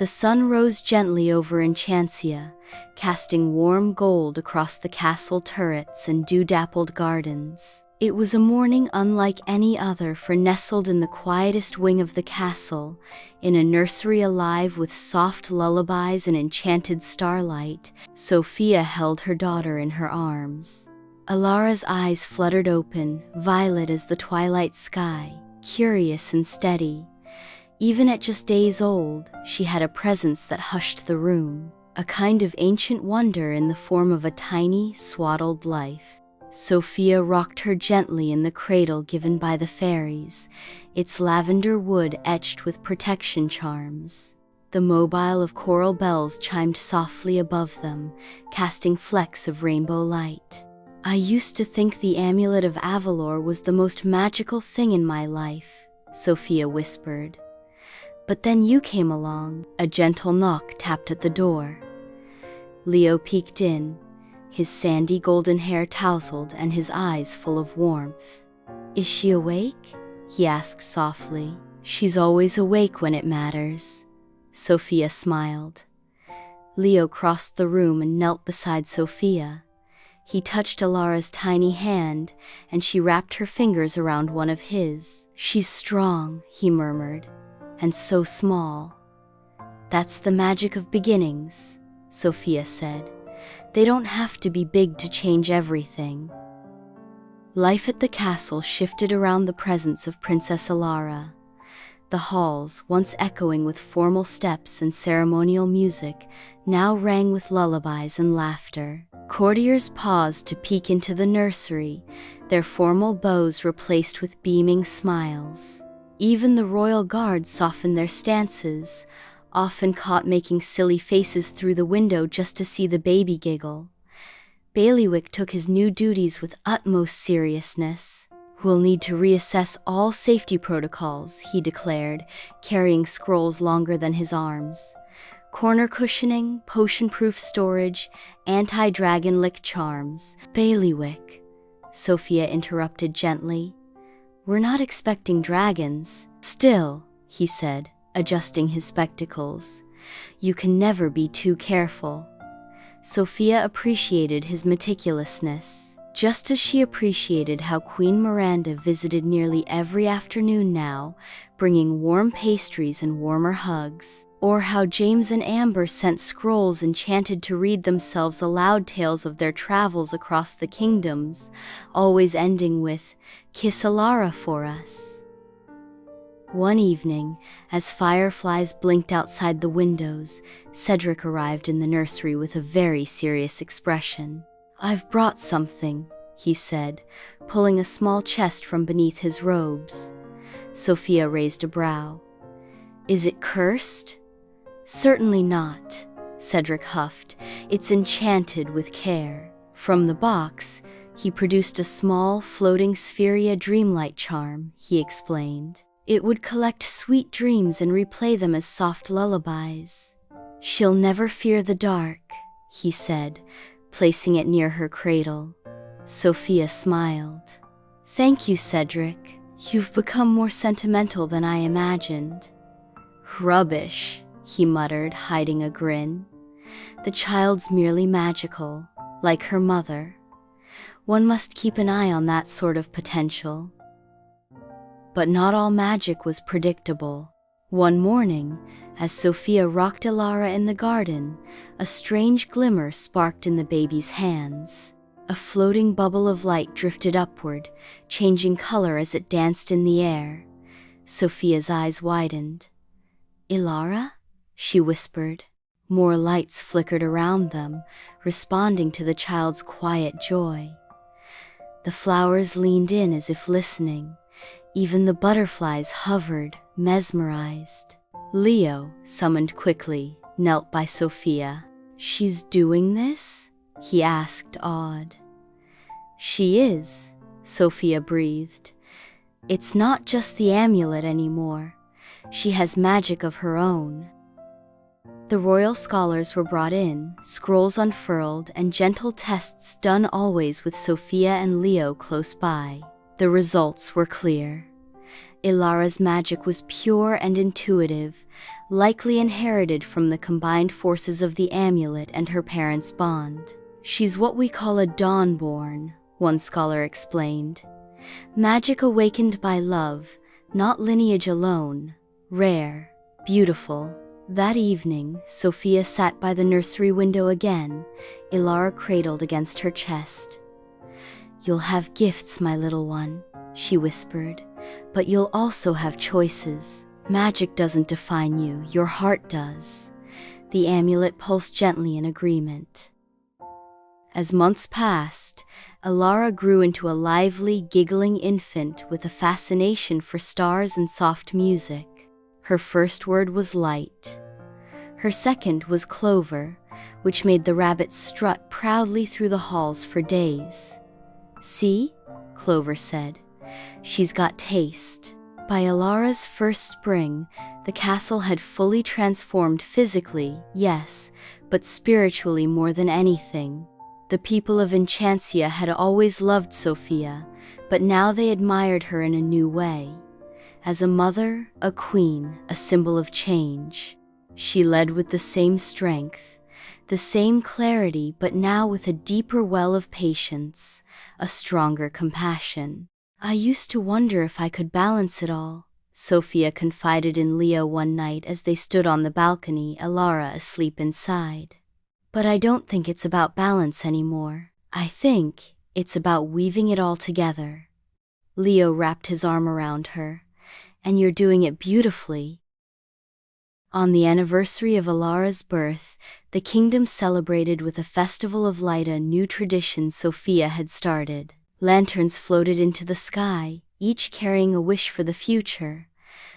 The sun rose gently over Enchancia, casting warm gold across the castle turrets and dew-dappled gardens. It was a morning unlike any other, for nestled in the quietest wing of the castle, in a nursery alive with soft lullabies and enchanted starlight, Sofia held her daughter in her arms. Elara's eyes fluttered open, violet as the twilight sky, curious and steady. Even at just days old, she had a presence that hushed the room, a kind of ancient wonder in the form of a tiny, swaddled life. Sofia rocked her gently in the cradle given by the fairies, its lavender wood etched with protection charms. The mobile of coral bells chimed softly above them, casting flecks of rainbow light. "I used to think the amulet of Avalor was the most magical thing in my life," Sofia whispered. "But then you came along." A gentle knock tapped at the door. Leo peeked in, his sandy golden hair tousled and his eyes full of warmth. "Is she awake?" he asked softly. "She's always awake when it matters," Sofia smiled. Leo crossed the room and knelt beside Sofia. He touched Elara's tiny hand, and she wrapped her fingers around one of his. "She's strong," he murmured, "and so small." "That's the magic of beginnings," Sofia said. "They don't have to be big to change everything." Life at the castle shifted around the presence of Princess Elara. The halls, once echoing with formal steps and ceremonial music, now rang with lullabies and laughter. Courtiers paused to peek into the nursery, their formal bows replaced with beaming smiles. Even the royal guards softened their stances, often caught making silly faces through the window just to see the baby giggle. Baileywick took his new duties with utmost seriousness. "We'll need to reassess all safety protocols," he declared, carrying scrolls longer than his arms. "Corner cushioning, potion-proof storage, anti-dragon lick charms." "Baileywick," Sofia interrupted gently. "We're not expecting dragons." "Still," he said, adjusting his spectacles, "you can never be too careful." Sofia appreciated his meticulousness, just as she appreciated how Queen Miranda visited nearly every afternoon now, bringing warm pastries and warmer hugs, or how James and Amber sent scrolls enchanted to read themselves aloud tales of their travels across the kingdoms, always ending with, "Kiss Elara for us." One evening, as fireflies blinked outside the windows, Cedric arrived in the nursery with a very serious expression. "I've brought something," he said, pulling a small chest from beneath his robes. Sofia raised a brow. "Is it cursed?" "Certainly not," Cedric huffed. "It's enchanted with care." From the box, he produced a small, floating Spheria dreamlight charm, he explained. It would collect sweet dreams and replay them as soft lullabies. "She'll never fear the dark," he said, placing it near her cradle. Sofia smiled. "Thank you, Cedric. You've become more sentimental than I imagined." "Rubbish," he muttered, hiding a grin. "The child's merely magical, like her mother. One must keep an eye on that sort of potential." But not all magic was predictable. One morning, as Sofia rocked Elara in the garden, a strange glimmer sparked in the baby's hands. A floating bubble of light drifted upward, changing color as it danced in the air. Sofia's eyes widened. "Elara?" she whispered. More lights flickered around them, responding to the child's quiet joy. The flowers leaned in as if listening. Even the butterflies hovered, mesmerized. Leo, summoned quickly, knelt by Sofia. "She's doing this?" he asked, awed. "She is," Sofia breathed. "It's not just the amulet anymore. She has magic of her own." The royal scholars were brought in, scrolls unfurled, and gentle tests done, always with Sofia and Leo close by. The results were clear. Elara's magic was pure and intuitive, likely inherited from the combined forces of the amulet and her parents' bond. She's what we call a dawnborn, one scholar explained. Magic awakened by love, not lineage alone. Rare, beautiful. That evening, Sofia sat by the nursery window again, Elara cradled against her chest. "You'll have gifts, my little one," she whispered, "but you'll also have choices. Magic doesn't define you, your heart does." The amulet pulsed gently in agreement. As months passed, Elara grew into a lively, giggling infant with a fascination for stars and soft music. Her first word was light. Her second was Clover, which made the rabbit strut proudly through the halls for days. "See?" Clover said. "She's got taste." By Elara's first spring, the castle had fully transformed physically, yes, but spiritually more than anything. The people of Enchancia had always loved Sofia, but now they admired her in a new way. As a mother, a queen, a symbol of change. She led with the same strength, the same clarity, but now with a deeper well of patience, a stronger compassion. "I used to wonder if I could balance it all," Sofia confided in Leo one night as they stood on the balcony, Elara asleep inside. "But I don't think it's about balance anymore. I think it's about weaving it all together." Leo wrapped his arm around her. "And you're doing it beautifully." On the anniversary of Elara's birth, the kingdom celebrated with a festival of light, a new tradition Sofia had started. Lanterns floated into the sky, each carrying a wish for the future.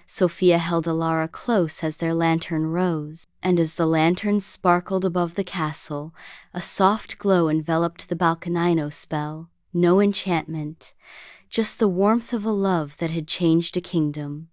Sofia held Elara close as their lantern rose, and as the lanterns sparkled above the castle, a soft glow enveloped the balconino spell. No enchantment, just the warmth of a love that had changed a kingdom.